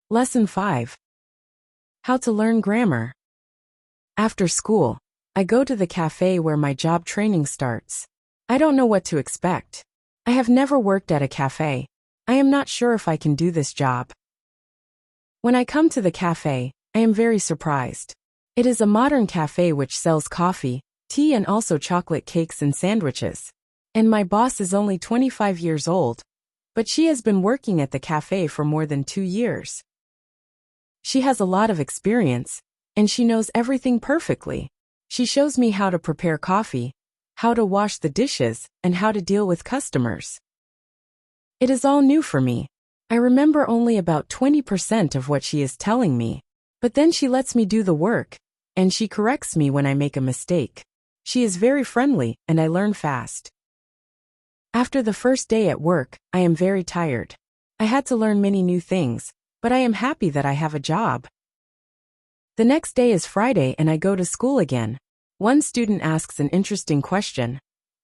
Lesson 5. How to learn grammar. After school, I go to the cafe where my job training starts. I don't know what to expect. I have never worked at a cafe. I am not sure if I can do this job. When I come to the cafe, I am very surprised. It is a modern cafe which sells coffee, tea and also chocolate cakes and sandwiches. And my boss is only 25 years old, but she has been working at the cafe for more than 2 years. She has a lot of experience, and she knows everything perfectly. She shows me how to prepare coffee, how to wash the dishes, and how to deal with customers. It is all new for me. I remember only about 20% of what she is telling me, but then she lets me do the work, and she corrects me when I make a mistake. She is very friendly, and I learn fast. After the first day at work, I am very tired. I had to learn many new things, but I am happy that I have a job. The next day is Friday and I go to school again. One student asks an interesting question.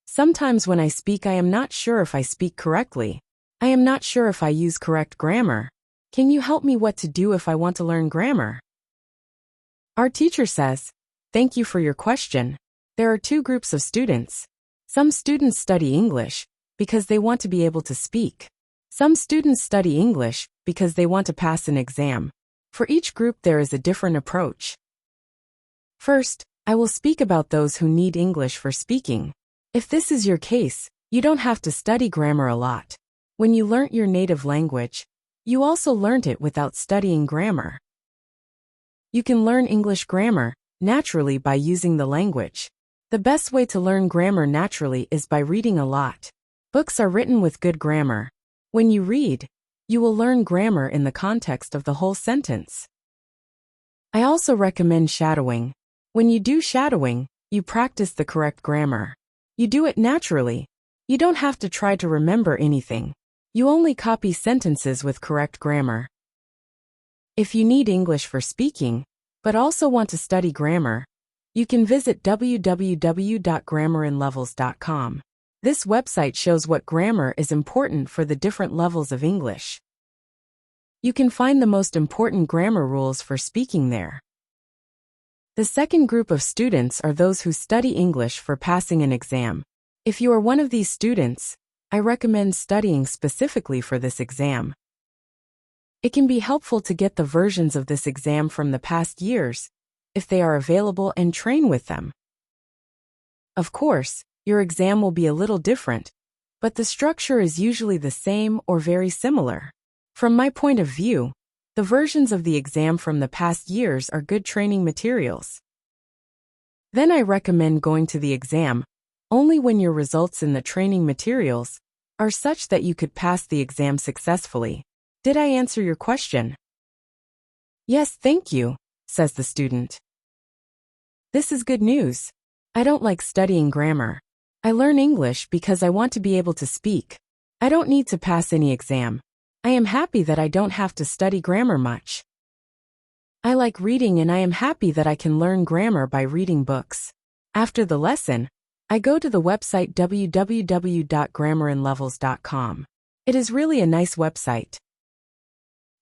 Sometimes when I speak I am not sure if I speak correctly. I am not sure if I use correct grammar. Can you help me what to do if I want to learn grammar? Our teacher says, "Thank you for your question. There are 2 groups of students. Some students study English because they want to be able to speak. Some students study English because they want to pass an exam. For each group there is a different approach. First, I will speak about those who need English for speaking. If this is your case, you don't have to study grammar a lot. When you learnt your native language, you also learnt it without studying grammar. You can learn English grammar naturally by using the language. The best way to learn grammar naturally is by reading a lot. Books are written with good grammar. When you read, you will learn grammar in the context of the whole sentence. I also recommend shadowing. When you do shadowing, you practice the correct grammar. You do it naturally. You don't have to try to remember anything. You only copy sentences with correct grammar. If you need English for speaking, but also want to study grammar, you can visit www.grammarinlevels.com. This website shows what grammar is important for the different levels of English. You can find the most important grammar rules for speaking there. The second group of students are those who study English for passing an exam. If you are one of these students, I recommend studying specifically for this exam. It can be helpful to get the versions of this exam from the past years, if they are available, and train with them. Of course, your exam will be a little different, but the structure is usually the same or very similar. From my point of view, the versions of the exam from the past years are good training materials. Then I recommend going to the exam only when your results in the training materials are such that you could pass the exam successfully. Did I answer your question? Yes, thank you, says the student. This is good news. I don't like studying grammar. I learn English because I want to be able to speak. I don't need to pass any exam. I am happy that I don't have to study grammar much. I like reading and I am happy that I can learn grammar by reading books. After the lesson, I go to the website www.grammarinlevels.com. It is really a nice website.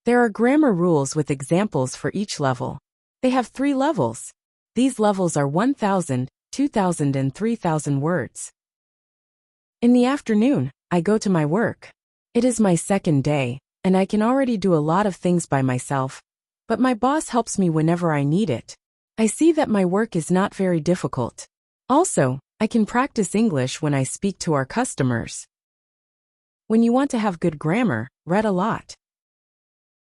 There are grammar rules with examples for each level. They have 3 levels. These levels are 1,000, 2,000 and 3,000 words. In the afternoon, I go to my work. It is my second day, and I can already do a lot of things by myself, but my boss helps me whenever I need it. I see that my work is not very difficult. Also, I can practice English when I speak to our customers. When you want to have good grammar, read a lot.